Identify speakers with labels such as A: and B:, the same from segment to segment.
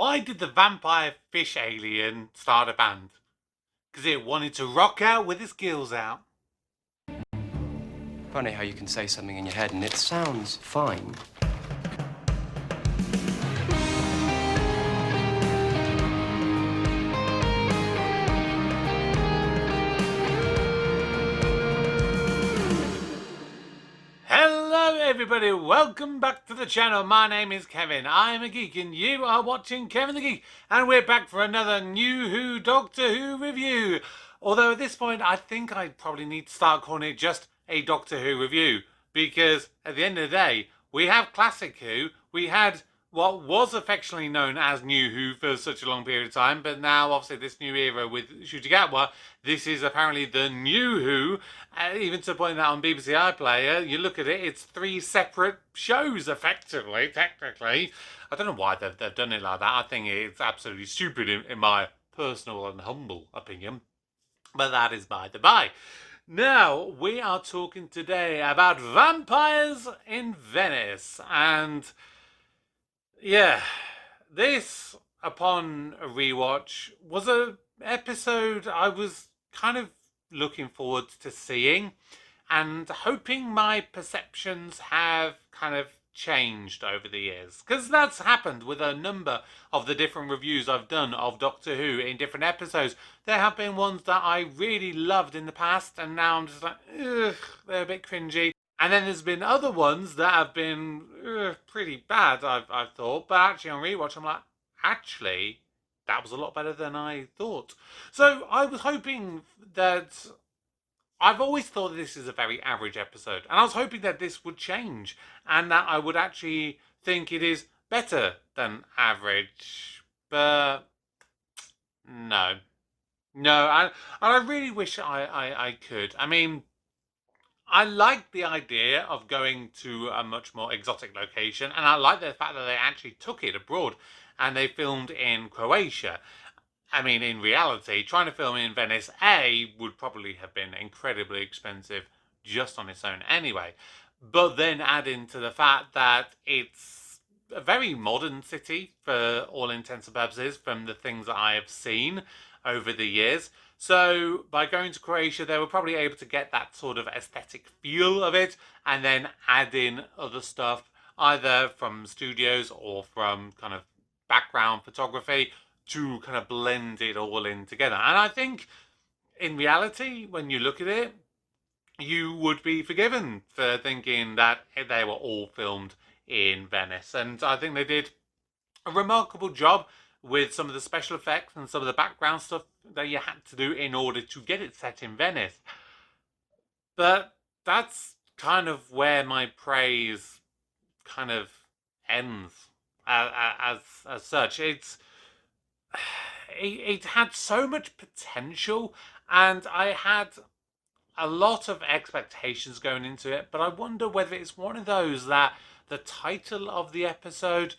A: Why did the vampire fish alien start a band? Because it wanted to rock out with its gills out.
B: Funny how you can say something in your head and it sounds fine.
A: Hello everybody, welcome back to the channel. My name is Kevin, I'm a geek and you are watching Kevin the Geek, and we're back for another New Who Doctor Who review. Although at this point I think I probably need to start calling it just a Doctor Who review, because at the end of the day we have Classic Who, we had what was affectionately known as New Who for such a long period of time, but now obviously this new era with Ncuti Gatwa, this is apparently the New Who, even to the point that on BBC iPlayer, you look at it, it's 3 separate shows effectively, technically. I don't know why they've done it like that. I think it's absolutely stupid in my personal and humble opinion, but that is by the by. Now, we are talking today about vampires in Venice, and yeah, this, upon a rewatch, was a episode I was kind of looking forward to seeing and hoping my perceptions have kind of changed over the years. Because that's happened with a number of the different reviews I've done of Doctor Who in different episodes. There have been ones that I really loved in the past and now I'm just like, ugh, they're a bit cringy. And then there's been other ones that have been pretty bad, I've thought. But actually on rewatch, I'm like, actually, that was a lot better than I thought. So I was hoping that... I've always thought that this is a very average episode. And I was hoping that this would change. And that I would actually think it is better than average. But... no. No, and I really wish I could. I mean... I like the idea of going to a much more exotic location, and I like the fact that they actually took it abroad and they filmed in Croatia. I mean, in reality, trying to film in Venice, A, would probably have been incredibly expensive just on its own anyway. But then add into the fact that it's a very modern city for all intents and purposes from the things that I have seen over the years. So by going to Croatia, they were probably able to get that sort of aesthetic feel of it and then add in other stuff either from studios or from kind of background photography to kind of blend it all in together. And I think in reality, when you look at it, you would be forgiven for thinking that they were all filmed in Venice. And I think they did a remarkable job with some of the special effects and some of the background stuff that you had to do in order to get it set in Venice. But that's kind of where my praise kind of ends as such. It had so much potential, and I had a lot of expectations going into it, but I wonder whether it's one of those that the title of the episode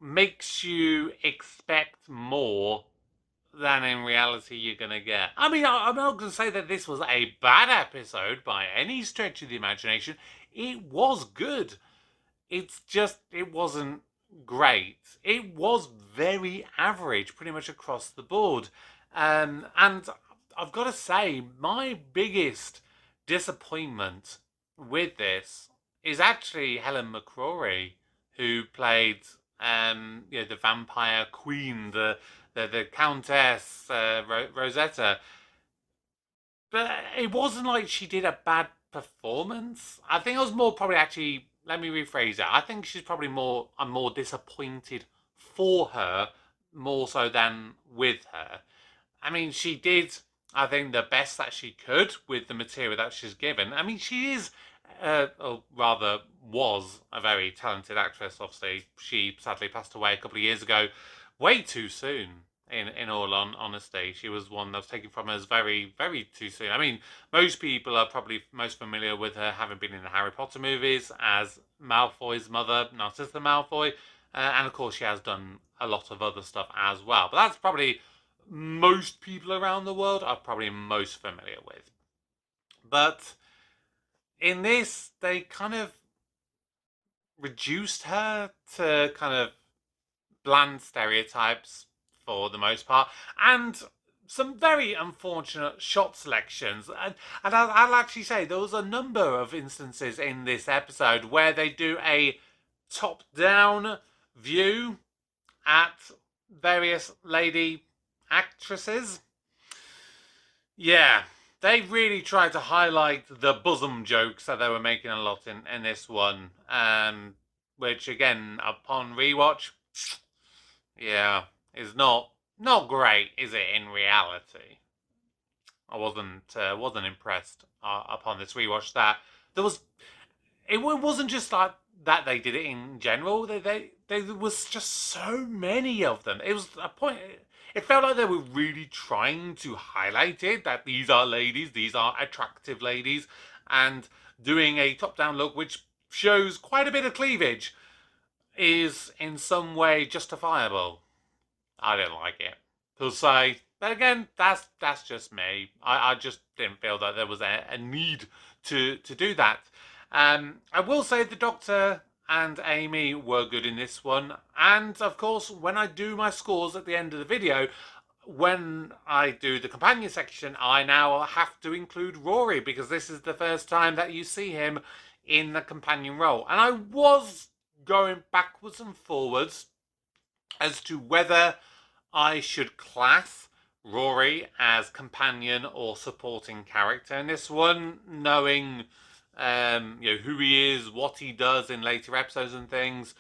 A: makes you expect more than in reality you're going to get. I mean, I'm not going to say that this was a bad episode by any stretch of the imagination. It was good. It's just, it wasn't great. It was very average pretty much across the board. And I've got to say, my biggest disappointment with this is actually Helen McRory, who played the vampire queen, the Countess Rosetta. But it wasn't like she did a bad performance. I think it was more probably actually, let me rephrase that. I think she's probably I'm more disappointed for her, more so than with her. I mean, she did, I think, the best that she could with the material that she's given. I mean, she is... or rather was a very talented actress. Obviously, she sadly passed away a couple of years ago, way too soon. In all honesty, she was one that was taken from us very, very too soon. I mean, most people are probably most familiar with her having been in the Harry Potter movies as Malfoy's mother, Narcissa Malfoy, and of course she has done a lot of other stuff as well. But that's probably most people around the world are probably most familiar with. But in this, they kind of reduced her to kind of bland stereotypes for the most part, and some very unfortunate shot selections. And I'll actually say there was a number of instances in this episode where they do a top-down view at various lady actresses. Yeah, they really tried to highlight the bosom jokes that they were making a lot in this one. Which again, upon rewatch, yeah, is not great, is it? In reality, I wasn't impressed upon this rewatch. That there was, it wasn't just like that they did it in general. There was just so many of them. It was a point. It felt like they were really trying to highlight it, that these are ladies, these are attractive ladies, and doing a top-down look which shows quite a bit of cleavage is in some way justifiable. I didn't like it, to say. But again, that's just me. I just didn't feel that there was a need to do that. I will say the Doctor and Amy were good in this one. And, of course, when I do my scores at the end of the video, when I do the companion section, I now have to include Rory, because this is the first time that you see him in the companion role. And I was going backwards and forwards as to whether I should class Rory as companion or supporting character in this one, knowing who he is, what he does in later episodes and things.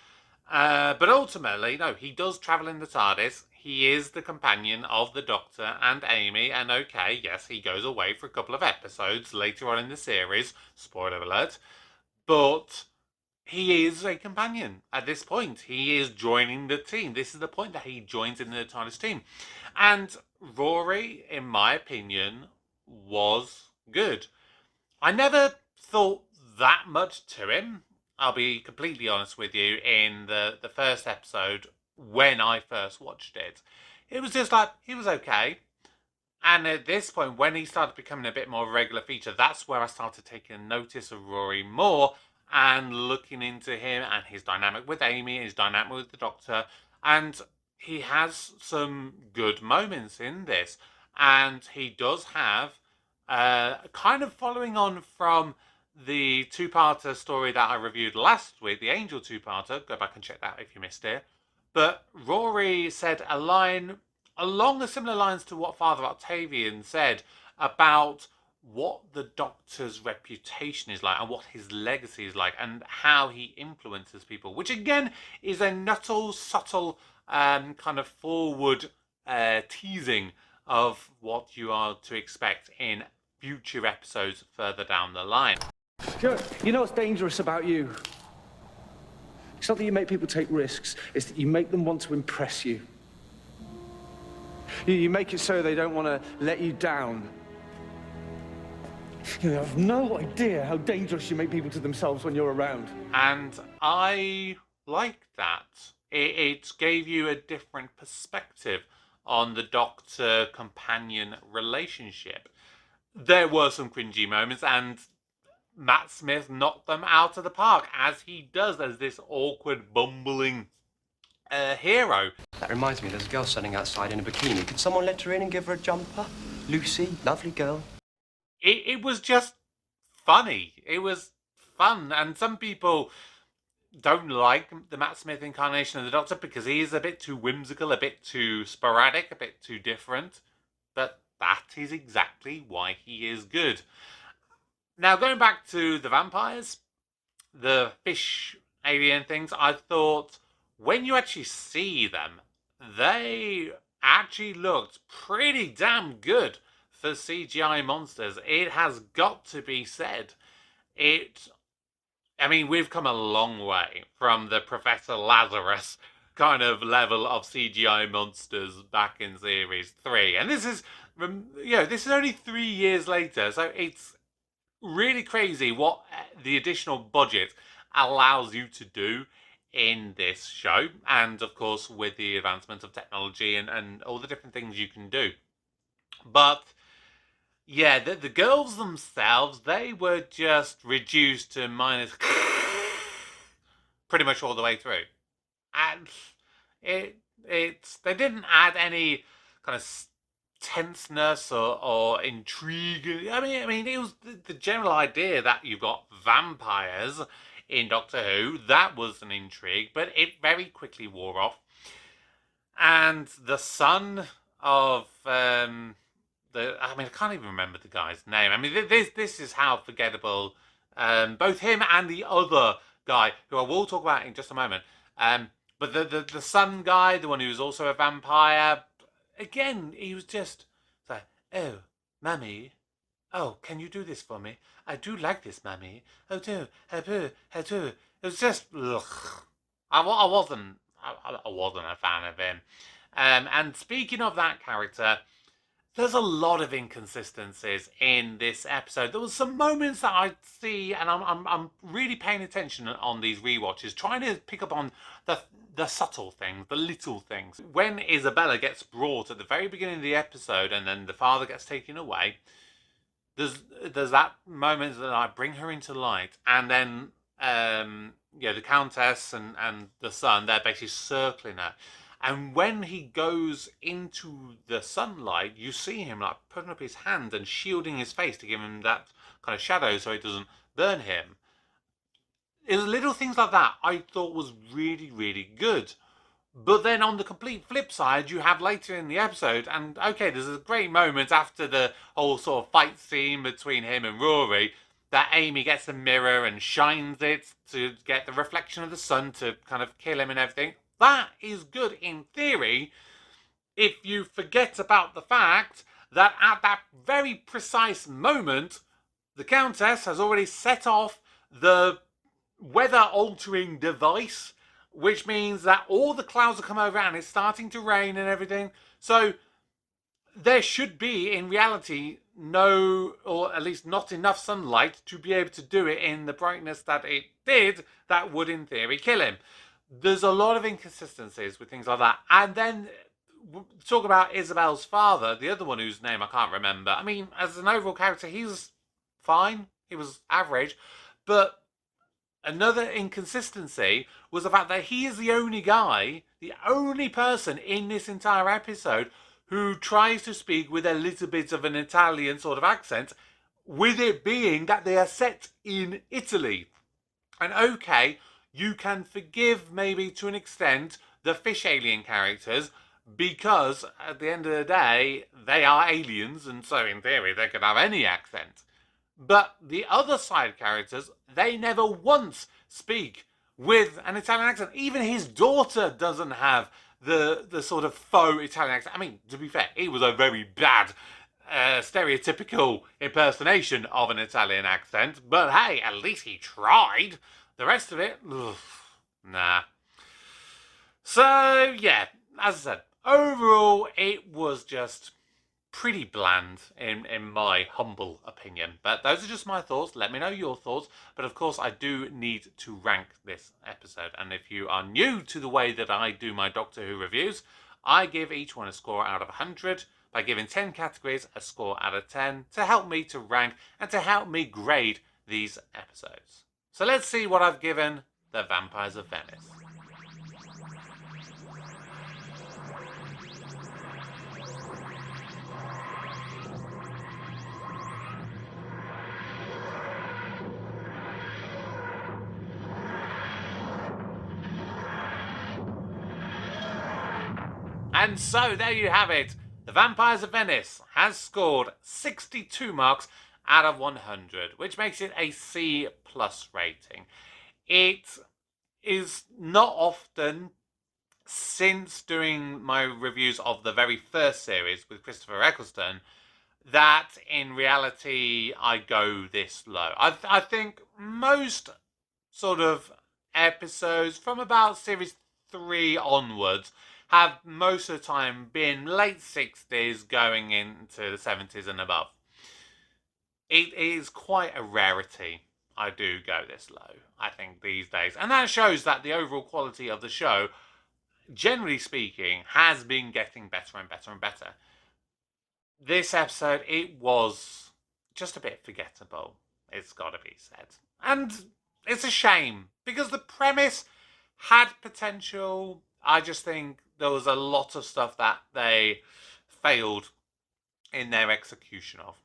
A: But ultimately, no, he does travel in the TARDIS. He is the companion of the Doctor and Amy. And okay, yes, he goes away for a couple of episodes later on in the series. Spoiler alert. But he is a companion at this point. He is joining the team. This is the point that he joins in the TARDIS team. And Rory, in my opinion, was good. I never thought that much to him. I'll be completely honest with you. In the first episode, when I first watched it, it was just like, he was okay. And at this point, when he started becoming a bit more of a regular feature, that's where I started taking notice of Rory more and looking into him and his dynamic with Amy, his dynamic with the Doctor. And he has some good moments in this. And he does have, kind of following on from the two-parter story that I reviewed last week, the Angel two-parter. Go back and check that if you missed it. But Rory said a line along the similar lines to what Father Octavian said about what the Doctor's reputation is like and what his legacy is like and how he influences people, which again is a subtle kind of forward teasing of what you are to expect in future episodes further down the line.
C: You know what's dangerous about you? It's not that you make people take risks, it's that you make them want to impress you. You make it so they don't want to let you down. You have no idea how dangerous you make people to themselves when you're around.
A: And I liked that. It gave you a different perspective on the Doctor-companion relationship. There were some cringy moments, and Matt Smith knocked them out of the park, as he does as this awkward, bumbling hero.
B: That reminds me, there's a girl standing outside in a bikini. Could someone let her in and give her a jumper? Lucy, lovely girl.
A: It was just funny. It was fun. And some people don't like the Matt Smith incarnation of the Doctor because he is a bit too whimsical, a bit too sporadic, a bit too different. But that is exactly why he is good. Now, going back to the vampires, the fish alien things, I thought when you actually see them, they actually looked pretty damn good for CGI monsters. It has got to be said. I mean, we've come a long way from the Professor Lazarus kind of level of CGI monsters back in Series 3. And this is, this is only 3 years later, so it's really crazy what the additional budget allows you to do in this show, and of course with the advancement of technology and all the different things you can do. But yeah, the girls themselves, they were just reduced to minus pretty much all the way through. And They didn't add any kind of tenseness or intrigue. I mean, it was the general idea that you've got vampires in Doctor Who. That was an intrigue, but it very quickly wore off. And the son of I can't even remember the guy's name. I mean, this is how forgettable both him and the other guy, who I will talk about in just a moment. But the son guy, the one who was also a vampire, again, he was just like, oh, Mummy, oh, can you do this for me? I do like this, Mummy. Oh, do, oh, do. It was just, ugh. I wasn't a fan of him. And speaking of that character, there's a lot of inconsistencies in this episode. There was some moments that I see, and I'm really paying attention on these rewatches, trying to pick up on the subtle things, the little things. When Isabella gets brought at the very beginning of the episode, and then the father gets taken away, there's that moment that I bring her into light, and then the Countess and the son, they're basically circling her. And when he goes into the sunlight, you see him like putting up his hand and shielding his face to give him that kind of shadow so it doesn't burn him. It was little things like that I thought was really, really good. But then on the complete flip side, you have later in the episode, and okay, there's a great moment after the whole sort of fight scene between him and Rory, that Amy gets a mirror and shines it to get the reflection of the sun to kind of kill him and everything. That is good in theory, if you forget about the fact that at that very precise moment, the Countess has already set off the weather-altering device, which means that all the clouds have come over and it's starting to rain and everything. So there should be, in reality, no, or at least not enough sunlight to be able to do it in the brightness that it did, that would, in theory, kill him. There's a lot of inconsistencies with things like that. And then talk about Isabel's father, the other one whose name I can't remember. I mean, as an overall character, he was fine. He was average. But another inconsistency was the fact that he is the only guy, the only person in this entire episode who tries to speak with a little bit of an Italian sort of accent, with it being that they are set in Italy. And okay, you can forgive maybe to an extent the fish alien characters, because at the end of the day, they are aliens, and so in theory they could have any accent. But the other side characters, they never once speak with an Italian accent. Even his daughter doesn't have the sort of faux Italian accent. I mean, to be fair, he was a very bad stereotypical impersonation of an Italian accent. But hey, at least he tried. The rest of it, ugh, nah. So, yeah, as I said, overall, it was just pretty bland in my humble opinion. But those are just my thoughts. Let me know your thoughts. But of course, I do need to rank this episode. And if you are new to the way that I do my Doctor Who reviews, I give each one a score out of 100 by giving 10 categories a score out of 10 to help me to rank and to help me grade these episodes. So let's see what I've given The Vampires of Venice. And so there you have it. The Vampires of Venice has scored 62 marks out of 100, which makes it a C+ rating. It is not often, since doing my reviews of the very first series with Christopher Eccleston, that in reality I go this low. I think most sort of episodes from about series 3 onwards have most of the time been late 60s going into the 70s and above. It is quite a rarity I do go this low, I think, these days. And that shows that the overall quality of the show, generally speaking, has been getting better and better and better. This episode, it was just a bit forgettable, it's got to be said. And it's a shame, because the premise had potential. I just think there was a lot of stuff that they failed in their execution of.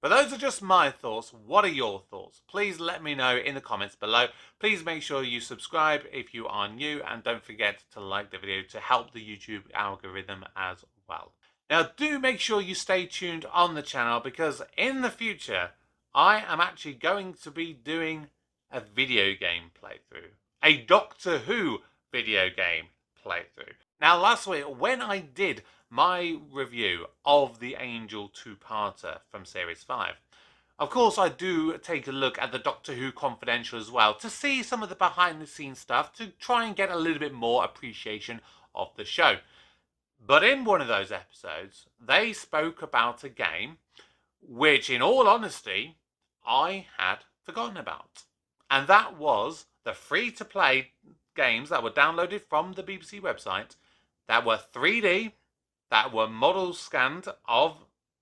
A: But those are just my thoughts. What are your thoughts? Please let me know in the comments below. Please make sure you subscribe if you are new, and don't forget to like the video to help the YouTube algorithm as well. Now do make sure you stay tuned on the channel, because in the future I am actually going to be doing a video game playthrough. A Doctor Who video game playthrough. Now last week when I did my review of the Angel two-parter from Series 5, of course I do take a look at the Doctor Who Confidential as well to see some of the behind-the-scenes stuff, to try and get a little bit more appreciation of the show. But in one of those episodes, they spoke about a game which, in all honesty, I had forgotten about. And that was the free-to-play games that were downloaded from the BBC website, that were 3D, that were models scanned of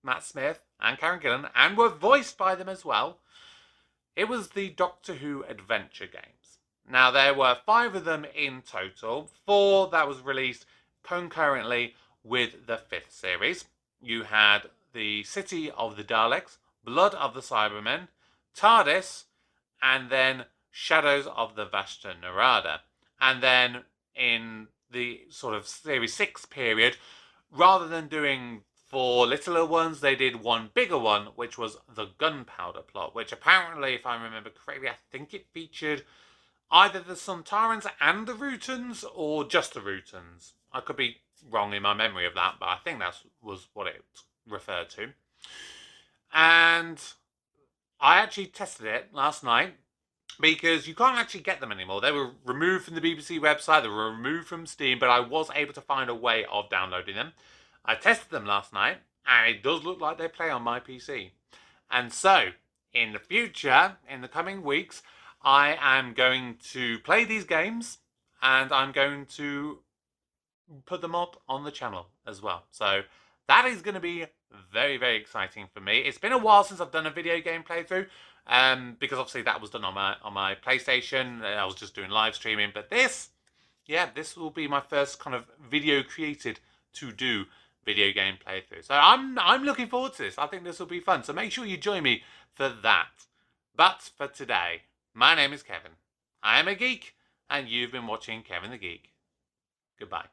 A: Matt Smith and Karen Gillan, and were voiced by them as well. It was the Doctor Who adventure games. Now, there were 5 of them in total, 4 that was released concurrently with the 5th series. You had the City of the Daleks, Blood of the Cybermen, TARDIS, and then Shadows of the Vashta Nerada. And then in the sort of Series 6 period, rather than doing 4 littler ones, they did 1 bigger one, which was the Gunpowder Plot, which apparently, if I remember correctly, I think it featured either the Sontarans and the Rutans, or just the Rutans. I could be wrong in my memory of that, but I think that was what it referred to. And I actually tested it last night, because you can't actually get them anymore. They were removed from the BBC website, they were removed from Steam, but I was able to find a way of downloading them. I tested them last night, and it does look like they play on my PC. And so, in the future, in the coming weeks, I am going to play these games, and I'm going to put them up on the channel as well. So that is going to be very, very exciting for me. It's been a while since I've done a video game playthrough, because obviously that was done on my PlayStation. I was just doing live streaming, but this will be my first kind of video created to do video game playthrough. So I'm looking forward to this. I think this will be fun. So make sure you join me for that. But for today, my name is Kevin. I am a geek, and you've been watching Kevin the Geek. Goodbye.